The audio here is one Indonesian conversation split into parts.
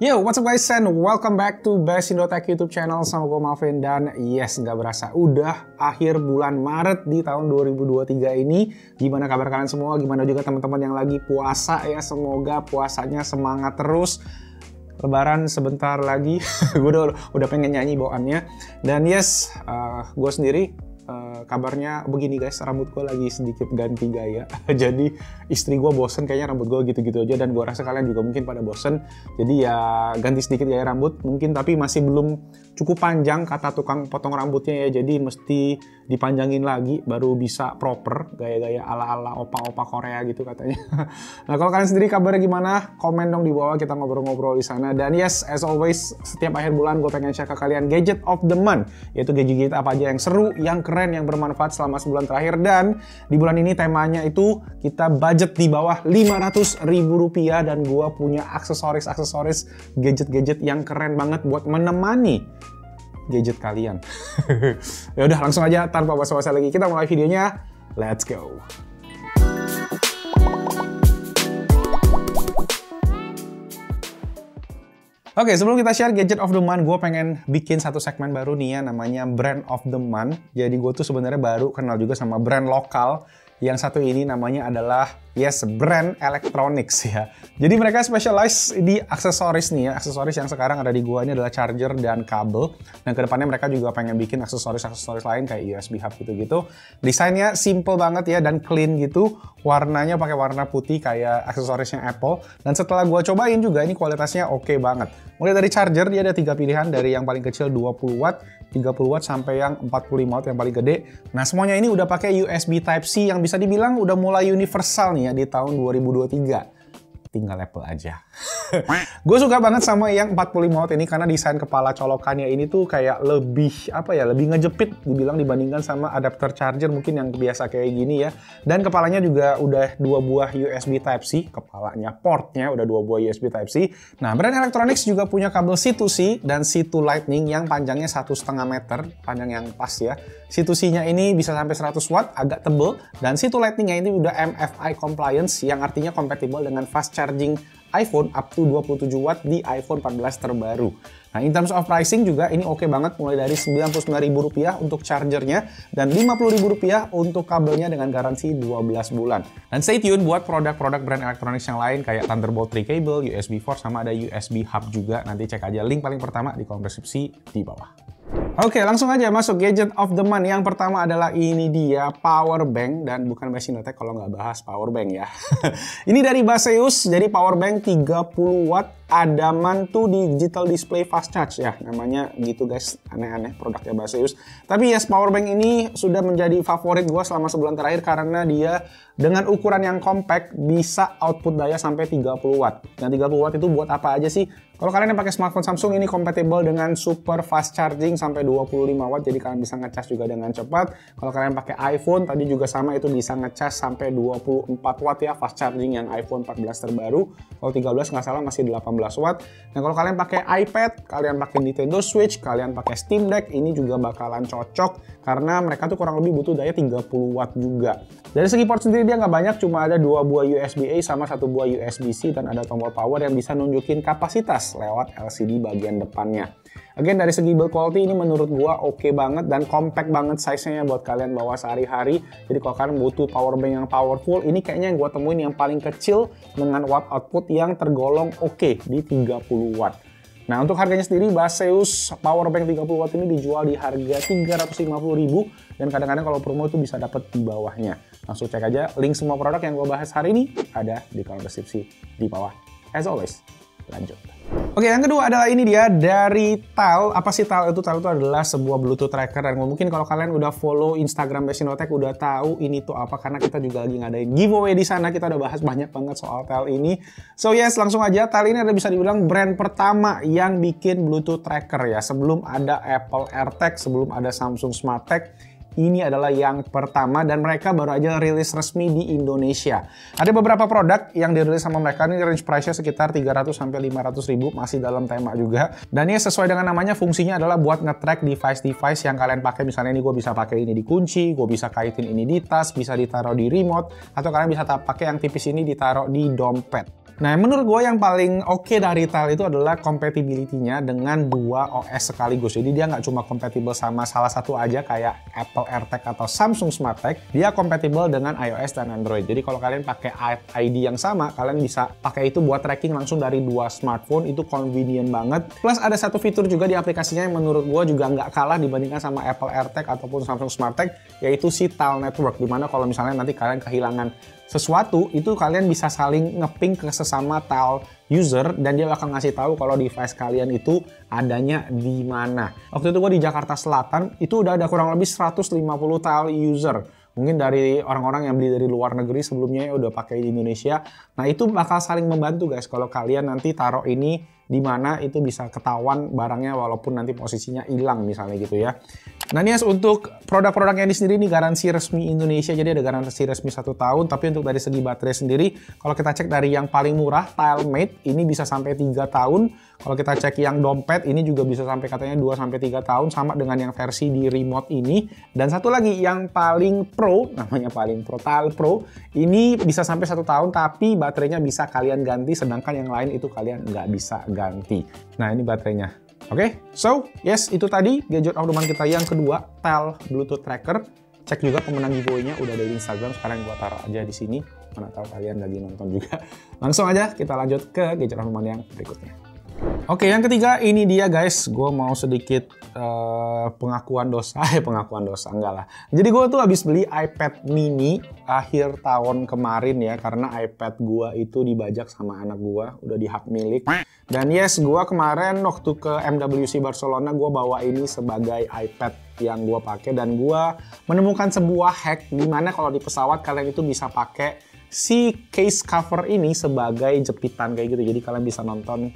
Yo, what's up guys, and welcome back to Best Indo Tech YouTube channel sama gue Malvin. Dan yes, nggak berasa udah akhir bulan Maret di tahun 2023 ini. Gimana kabar kalian semua? Gimana juga teman-teman yang lagi puasa ya? Semoga puasanya semangat terus. Lebaran sebentar lagi, gue udah pengen nyanyi bawaannya. Dan yes, gue sendiri kabarnya begini guys, rambut gue lagi sedikit ganti gaya. Jadi istri gue bosen kayaknya rambut gue gitu-gitu aja, dan gue rasa kalian juga mungkin pada bosen. Jadi ya ganti sedikit gaya rambut mungkin, tapi masih belum cukup panjang kata tukang potong rambutnya ya. Jadi mesti dipanjangin lagi baru bisa proper gaya-gaya ala-ala opa-opa Korea gitu katanya. Nah, kalau kalian sendiri kabarnya gimana? Komen dong di bawah, kita ngobrol-ngobrol di sana. Dan yes, as always, setiap akhir bulan gue pengen share ke kalian gadget of the month, yaitu gadget apa aja yang seru, yang keren, yang bermanfaat selama sebulan terakhir. Dan di bulan ini temanya itu kita budget di bawah Rp500.000, dan gue punya aksesoris gadget-gadget yang keren banget buat menemani gadget kalian. Ya udah, langsung aja tanpa basa-basi lagi kita mulai videonya. Let's go. Oke, sebelum kita share gadget of the month, gue pengen bikin satu segmen baru nih ya, namanya brand of the month. Jadi gue tuh sebenarnya baru kenal juga sama brand lokal. Yang satu ini namanya adalah Brand Electronics ya. Jadi mereka specialize di aksesoris nih ya. Aksesoris yang sekarang ada di gua ini adalah charger dan kabel. Dan kedepannya mereka juga pengen bikin aksesoris lain kayak USB hub gitu-gitu. Desainnya simple banget ya dan clean gitu. Warnanya pakai warna putih kayak aksesorisnya Apple. Dan setelah gua cobain juga ini kualitasnya oke banget. Mulai dari charger dia ada 3 pilihan, dari yang paling kecil 20 watt, 30 watt sampai yang 45 watt yang paling gede. Nah, semuanya ini udah pakai USB Type-C yang bisa dibilang udah mulai universal nih ya di tahun 2023. Tinggal Apple aja. Gue suka banget sama yang 45 watt ini karena desain kepala colokannya ini tuh kayak lebih lebih ngejepit dibilang dibandingkan sama adapter charger mungkin yang biasa kayak gini ya. Dan kepalanya juga udah 2 buah USB Type-C, kepalanya portnya udah 2 buah USB Type-C. Nah, Brand Electronics juga punya kabel C2C dan C2 Lightning yang panjangnya 1,5 meter, panjang yang pas ya. C2C-nya ini bisa sampai 100 watt, agak tebel, dan C2 Lightning-nya ini udah MFI compliance yang artinya kompatibel dengan fast charging iPhone up to 27 watt di iPhone 14 terbaru. Nah, in terms of pricing juga ini oke banget, mulai dari Rp99.000 untuk chargernya dan Rp50.000 untuk kabelnya dengan garansi 12 bulan. Dan stay tune buat produk-produk brand electronics yang lain kayak Thunderbolt 3 cable, USB 4, sama ada USB hub juga. Nanti cek aja link paling pertama di kolom deskripsi di bawah. Oke, langsung aja masuk gadget of the month. Yang pertama adalah ini dia, power bank. Dan bukan Best Indo Tech kalau nggak bahas power bank ya. Ini dari Baseus, jadi power bank 30 watt, Adaman to digital display fast charge ya. Namanya gitu guys, aneh-aneh produknya Baseus. Tapi yes, power bank ini sudah menjadi favorit gue selama sebulan terakhir karena dia dengan ukuran yang compact bisa output daya sampai 30 watt. Nah, 30 watt itu buat apa aja sih? Kalau kalian yang pakai smartphone Samsung ini compatible dengan super fast charging sampai 25 watt, jadi kalian bisa ngecas juga dengan cepat. Kalau kalian pakai iPhone tadi juga sama, itu bisa ngecas sampai 24 watt ya, fast charging yang iPhone 14 terbaru. Kalau 13 nggak salah masih 18 watt. Nah, kalau kalian pakai iPad, kalian pakai Nintendo Switch, kalian pakai Steam Deck, ini juga bakalan cocok karena mereka tuh kurang lebih butuh daya 30 watt juga. Dari segi port sendiri dia nggak banyak, cuma ada 2 buah USB-A sama 1 buah USB-C, dan ada tombol power yang bisa nunjukin kapasitas lewat LCD bagian depannya. Again, dari segi build quality ini menurut gua oke banget dan compact banget size-nya buat kalian bawa sehari-hari. Jadi kalau kalian butuh power bank yang powerful, ini kayaknya yang gua temuin yang paling kecil dengan watt output yang tergolong oke di 30 watt. Nah, untuk harganya sendiri Baseus power bank 30 watt ini dijual di harga Rp350.000, dan kadang-kadang kalau promo itu bisa dapat di bawahnya. Langsung cek aja link semua produk yang gua bahas hari ini ada di kolom deskripsi di bawah. As always, lanjut. Oke, yang kedua adalah ini dia dari TAL. Apa sih TAL itu? TAL itu adalah sebuah Bluetooth tracker, dan mungkin kalau kalian udah follow Instagram Best Indo Tech udah tahu ini tuh apa, karena kita juga lagi ngadain giveaway di sana. Kita udah bahas banyak banget soal TAL ini. So yes, langsung aja. TAL ini bisa dibilang brand pertama yang bikin Bluetooth tracker ya. Sebelum ada Apple AirTag, sebelum ada Samsung SmartTag, ini adalah yang pertama, dan mereka baru aja rilis resmi di Indonesia. Ada beberapa produk yang dirilis sama mereka, ini range price-nya sekitar 300-500 ribu, masih dalam tema juga. Dan ini sesuai dengan namanya, fungsinya adalah buat nge-track device-device yang kalian pakai. Misalnya ini gue bisa pakai ini di kunci, gue bisa kaitin ini di tas, bisa ditaruh di remote, atau kalian bisa pakai yang tipis ini ditaruh di dompet. Nah, menurut gue yang paling oke dari TEL itu adalah compatibility-nya dengan dua OS sekaligus. Jadi dia nggak cuma compatible sama salah satu aja kayak Apple AirTag atau Samsung SmartTag, dia compatible dengan iOS dan Android. Jadi kalau kalian pakai ID yang sama, kalian bisa pakai itu buat tracking langsung dari dua smartphone, itu convenient banget. Plus ada satu fitur juga di aplikasinya yang menurut gue juga nggak kalah dibandingkan sama Apple AirTag ataupun Samsung SmartTag, yaitu si TEL Network. Dimana kalau misalnya nanti kalian kehilangan sesuatu, itu kalian bisa saling ngeping ke sesama TEL user dan dia bakal ngasih tahu kalau device kalian itu adanya di mana. Waktu itu gue di Jakarta Selatan, itu udah ada kurang lebih 150 TEL user. Mungkin dari orang-orang yang beli dari luar negeri sebelumnya ya udah pakai di Indonesia. Nah, itu bakal saling membantu guys. Kalau kalian nanti taruh ini di mana, itu bisa ketahuan barangnya walaupun nanti posisinya hilang misalnya gitu ya. Nah, ini untuk produk-produknya ini sendiri ini garansi resmi Indonesia, jadi ada garansi resmi 1 tahun. Tapi untuk dari segi baterai sendiri, kalau kita cek dari yang paling murah, TileMate, ini bisa sampai 3 tahun. Kalau kita cek yang dompet, ini juga bisa sampai katanya 2-3 tahun, sama dengan yang versi di remote ini. Dan satu lagi yang paling pro, namanya paling pro, Tile Pro, ini bisa sampai 1 tahun, tapi baterainya bisa kalian ganti, sedangkan yang lain itu kalian nggak bisa ganti. Nah, ini baterainya. Oke, so yes, itu tadi gadget of the month kita yang kedua, TEL Bluetooth Tracker. Cek juga pemenang giveaway-nya udah ada di Instagram, sekarang gua taruh aja di sini. Mana tahu kalian lagi nonton juga. Langsung aja kita lanjut ke gadget of the month yang berikutnya. Oke, yang ketiga ini dia guys, gue mau sedikit pengakuan dosa, enggak lah. Jadi gue tuh habis beli iPad mini akhir tahun kemarin ya, karena iPad gue itu dibajak sama anak gue, udah di hak milik. Dan yes, gue kemarin waktu ke MWC Barcelona, gue bawa ini sebagai iPad yang gue pakai, dan gue menemukan sebuah hack di mana kalau di pesawat kalian itu bisa pakai si case cover ini sebagai jepitan kayak gitu, jadi kalian bisa nonton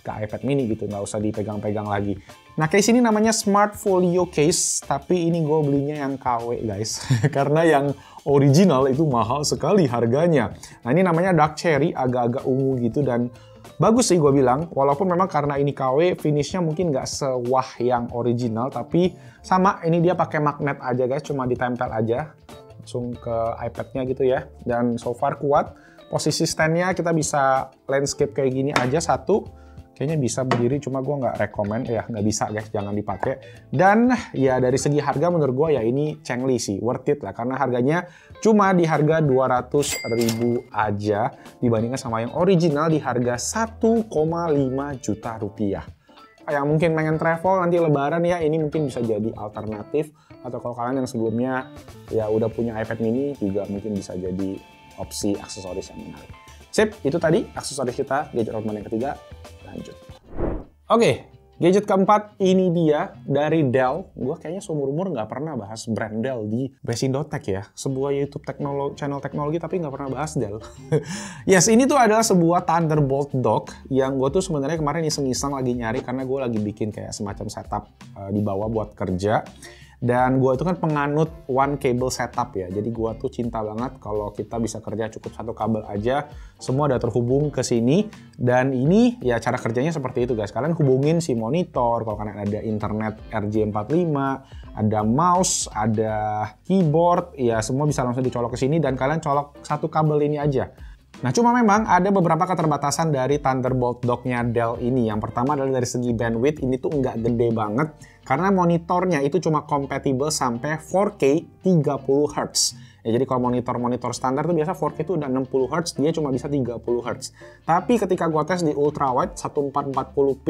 ke iPad mini gitu, nggak usah dipegang-pegang lagi. Nah, case ini namanya Smart Folio Case, tapi ini gue belinya yang KW guys, karena yang original itu mahal sekali harganya. Nah, ini namanya Dark Cherry, agak-agak ungu gitu, dan bagus sih gue bilang, walaupun memang karena ini KW, finishnya mungkin nggak sewah yang original, tapi sama, ini dia pakai magnet aja guys, cuma ditempel aja langsung ke iPad-nya gitu ya, dan so far kuat. Posisi stand-nya kita bisa landscape kayak gini aja satu. Kayaknya bisa berdiri, cuma gue nggak rekomen ya, nggak bisa guys, jangan dipakai. Dan ya dari segi harga menurut gue ya ini cengli sih, worth it lah, karena harganya cuma di harga 200.000 aja dibandingkan sama yang original di harga 1,5 juta rupiah. Yang mungkin pengen travel nanti lebaran ya, ini mungkin bisa jadi alternatif, atau kalau kalian yang sebelumnya ya udah punya iPad mini juga mungkin bisa jadi opsi aksesoris yang menarik. Sip, itu tadi aksesoris kita, gadget Roadman yang ketiga. Lanjut. Oke, gadget keempat ini dia dari Dell. Gue kayaknya seumur-umur nggak pernah bahas brand Dell di Besindo.tech ya. Sebuah YouTube channel teknologi tapi nggak pernah bahas Dell. Yes, ini tuh adalah sebuah Thunderbolt dock yang gue tuh sebenarnya kemarin iseng-iseng lagi nyari karena gue lagi bikin kayak semacam setup di bawah buat kerja. Dan gue itu kan penganut one cable setup ya, jadi gue tuh cinta banget kalau kita bisa kerja cukup satu kabel aja, semua udah terhubung ke sini. Dan ini ya cara kerjanya seperti itu guys, kalian hubungin si monitor, kalau kalian ada internet RJ45, ada mouse, ada keyboard, ya semua bisa langsung dicolok ke sini dan kalian colok satu kabel ini aja. Nah, cuma memang ada beberapa keterbatasan dari Thunderbolt dock-nya Dell ini. Yang pertama adalah dari segi bandwidth, ini tuh nggak gede banget, karena monitornya itu cuma compatible sampai 4K 30 Hz. Ya, jadi kalau monitor standar tuh biasa 4K tuh udah 60 Hz, dia cuma bisa 30 Hz. Tapi ketika gua tes di ultrawide 1440p,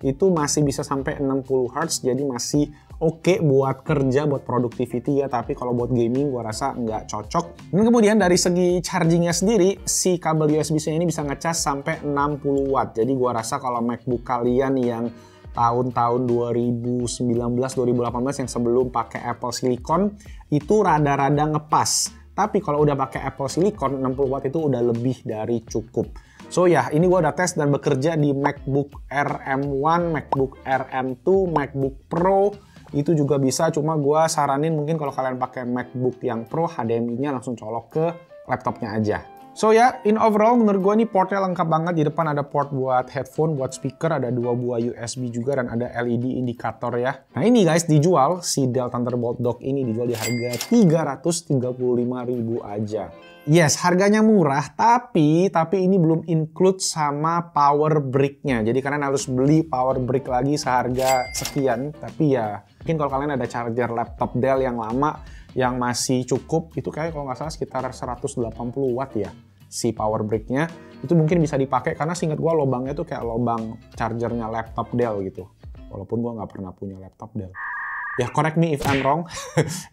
itu masih bisa sampai 60 Hz, jadi masih oke buat kerja, buat productivity ya, tapi kalau buat gaming gua rasa nggak cocok. Dan kemudian dari segi chargingnya sendiri, si kabel USB-C ini bisa ngecas sampai 60 watt. Jadi gua rasa kalau MacBook kalian yang tahun-tahun 2019-2018 yang sebelum pakai Apple Silicon itu rada-rada ngepas. Tapi kalau udah pakai Apple Silicon, 60 watt itu udah lebih dari cukup. So ya, ini gua udah tes dan bekerja di MacBook Air M1, MacBook Air M2, MacBook Pro, itu juga bisa. Cuma gua saranin mungkin kalau kalian pakai MacBook yang Pro, HDMI-nya langsung colok ke laptopnya aja. So ya, in overall menurut gue nih portnya lengkap banget. Di depan ada port buat headphone, buat speaker, ada 2 buah USB juga, dan ada LED indikator ya. Nah ini guys dijual, si Dell Thunderbolt Dock ini dijual di harga 335.000 aja. Yes, harganya murah, tapi ini belum include sama power brick-nya. Jadi kalian harus beli power brick lagi seharga sekian. Tapi ya, mungkin kalau kalian ada charger laptop Dell yang lama, yang masih cukup, itu kayak kalau nggak salah sekitar 180 watt ya si power brick-nya, itu mungkin bisa dipakai karena seingat gue lubangnya tuh kayak lubang chargernya laptop Dell gitu, walaupun gue nggak pernah punya laptop Dell ya, correct me if I'm wrong.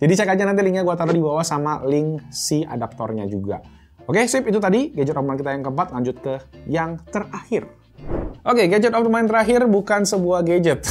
Jadi cek aja nanti linknya gue taruh di bawah sama link si adaptornya juga. Oke sip, itu tadi gadget of the month kita yang keempat. Lanjut ke yang terakhir. Oke, gadget of the month terakhir bukan sebuah gadget.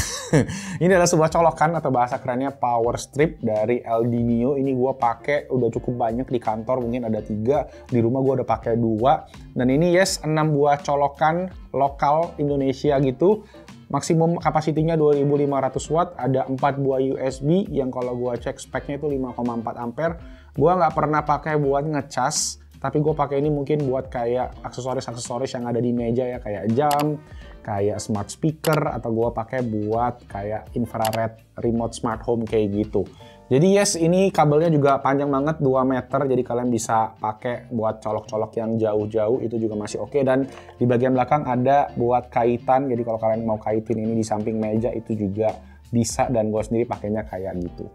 Ini adalah sebuah colokan atau bahasa kerennya power strip dari LG Neo. Ini gue pakai udah cukup banyak di kantor, mungkin ada 3. Di rumah gue udah pakai 2. Dan ini yes, 6 buah colokan lokal Indonesia gitu. Maksimum kapasitinya 2500 watt, ada 4 buah USB yang kalau gue cek speknya itu 5,4 ampere. Gue nggak pernah pakai buat ngecas, tapi gue pakai ini mungkin buat kayak aksesoris-aksesoris yang ada di meja ya, kayak jam, kayak smart speaker, atau gue pakai buat kayak infrared remote smart home kayak gitu. Jadi yes, ini kabelnya juga panjang banget 2 meter, jadi kalian bisa pakai buat colok-colok yang jauh-jauh, itu juga masih oke. Dan di bagian belakang ada buat kaitan, jadi kalau kalian mau kaitin ini di samping meja itu juga bisa, dan gue sendiri pakainya kayak gitu.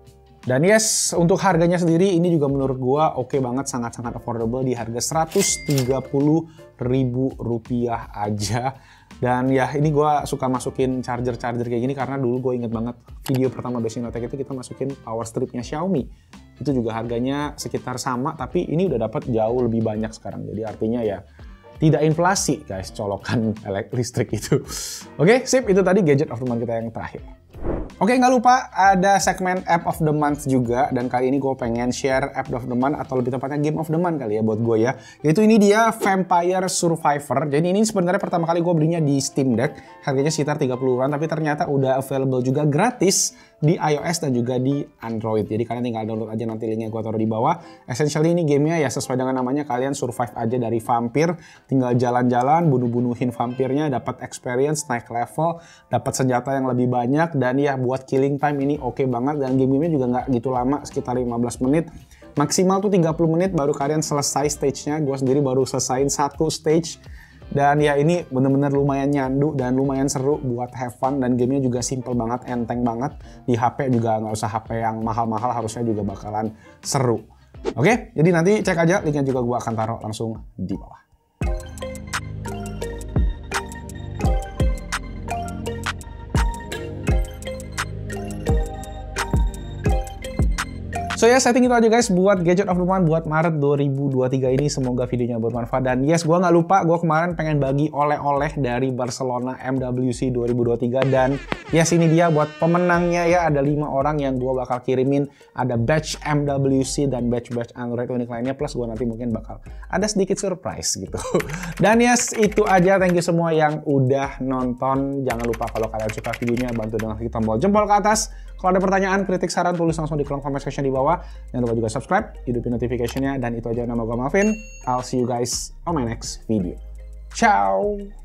Dan yes, untuk harganya sendiri ini juga menurut gue oke banget, sangat-sangat affordable di harga Rp130.000 aja. Dan ya ini gue suka masukin charger-charger kayak gini karena dulu gue inget banget video pertama Best Innotech itu kita masukin power stripnya Xiaomi. Itu juga harganya sekitar sama, tapi ini udah dapat jauh lebih banyak sekarang. Jadi artinya ya tidak inflasi guys colokan listrik itu. Oke, sip, itu tadi gadget of the month kita yang terakhir. Oke, nggak lupa ada segmen App of the Month juga, dan kali ini gue pengen share App of the Month atau lebih tepatnya Game of the Month kali ya buat gue ya. Yaitu ini dia Vampire Survivor. Jadi ini sebenarnya pertama kali gue belinya di Steam Deck, harganya sekitar 30-an, tapi ternyata udah available juga gratis di iOS dan juga di Android. Jadi kalian tinggal download aja, nanti linknya gue taruh di bawah. Essentially ini gamenya ya sesuai dengan namanya, kalian survive aja dari vampir, tinggal jalan-jalan, bunuh-bunuhin vampirnya, dapat experience, naik level, dapat senjata yang lebih banyak, dan ya buat killing time ini oke banget. Dan game-gamenya juga nggak gitu lama, sekitar 15 menit. Maksimal tuh 30 menit baru kalian selesai stage-nya. Gue sendiri baru selesaiin 1 stage. Dan ya ini bener-bener lumayan nyandu dan lumayan seru buat have fun, dan gamenya juga simple banget, enteng banget. Di HP juga nggak usah HP yang mahal-mahal, harusnya juga bakalan seru. Oke, jadi nanti cek aja, linknya juga gue akan taruh langsung di bawah. So ya, setting itu aja guys buat Gadget of the Month buat Maret 2023 ini. Semoga videonya bermanfaat. Dan yes, gue nggak lupa, gue kemarin pengen bagi oleh-oleh dari Barcelona MWC 2023. Dan yes, ini dia buat pemenangnya ya. Ada 5 orang yang gue bakal kirimin. Ada badge MWC dan badge Android unik lainnya. Plus gue nanti mungkin bakal ada sedikit surprise gitu. Dan yes, itu aja. Thank you semua yang udah nonton. Jangan lupa kalau kalian suka videonya, bantu dengan klik tombol jempol ke atas. Kalau ada pertanyaan, kritik, saran, tulis langsung di kolom comment section di bawah. Jangan lupa juga subscribe, hidupin notification-nya. Dan itu aja, nama gue Malvin. I'll see you guys on my next video. Ciao!